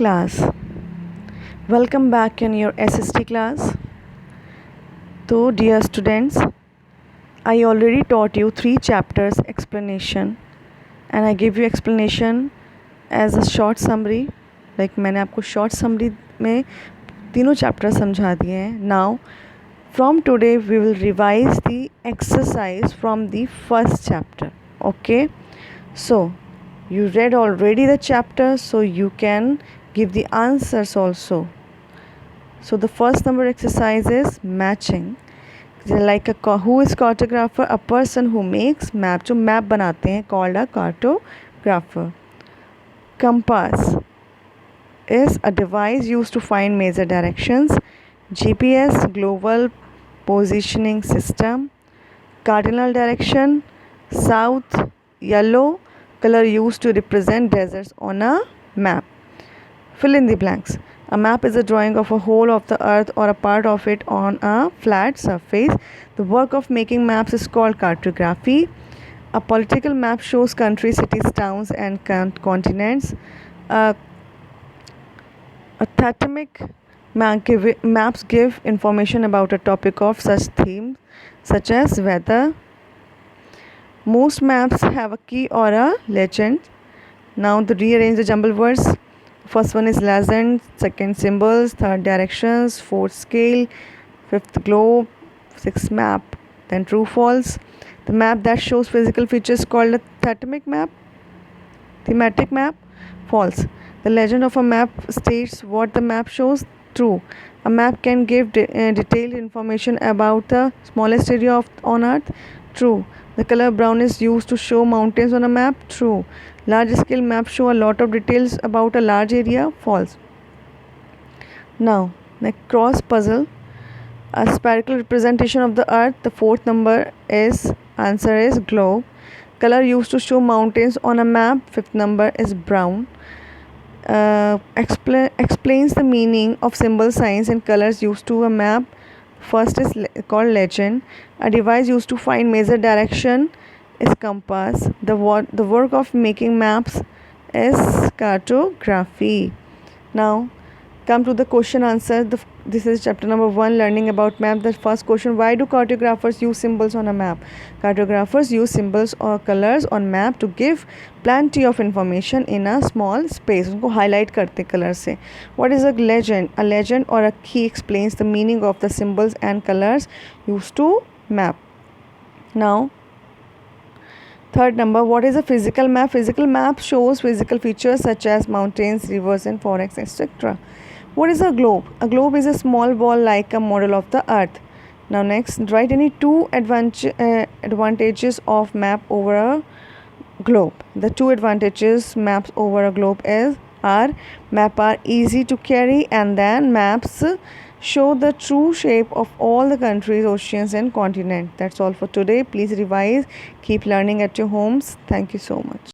class. Welcome back in your SST class. So dear students, I already taught you 3 chapters explanation and I give you explanation as a short summary. Like मैंने आपको short summary में तीनों chapter समझा दिए हैं. Now from today we will revise the exercise from the first chapter. Okay, so you read already the chapter, so you can give the answers also. So the first number exercise is matching. Like who is cartographer? A person who makes map. जो map बनाते हैं called a cartographer. Compass is a device used to find major directions. GPS, global positioning system. Cardinal direction, south, yellow, color used to represent deserts on a map. Fill in the blanks. A map is a drawing of a whole of the earth or a part of it on a flat surface. The work of making maps is called cartography. A political map shows countries, cities, towns and continents. A thematic maps give information about a topic of such themes such as weather. Most maps have a key or a legend. Now rearrange the jumbled words. First one is legend, second symbols, third directions, fourth scale, fifth globe, sixth map, then true false. The map that shows physical features called a thematic map, false. The legend of a map states what the map shows, true. A map can give detailed information about the smallest area on earth, true. The color brown is used to show mountains on a map, true. Large scale maps show a lot of details about a large area, false. Now, the cross puzzle, a spherical representation of the earth. The fourth number is answer is globe. Color used to show mountains on a map. Fifth number is brown. Explains the meaning of symbol, signs and colors used to a map. First is called legend. A device used to find major direction is compass. The work of making maps is cartography. Now come to the question answer. This is chapter number 1, learning about map. The first question: why do cartographers use symbols on a map? Cartographers use symbols or colors on map to give plenty of information in a small space. उनको highlight करते color से. What is a legend? A legend or a key explains the meaning of the symbols and colors used to map. Now third number, what is a physical map? Physical map shows physical features such as mountains, rivers and forests, etc. What is a globe? A globe is a small ball like a model of the earth. Now next, write any 2 advantages of map over a globe. The 2 advantages maps over a globe are map are easy to carry, and then maps show the true shape of all the countries, oceans and continents. That's all for today. Please revise. Keep learning at your homes. Thank you so much.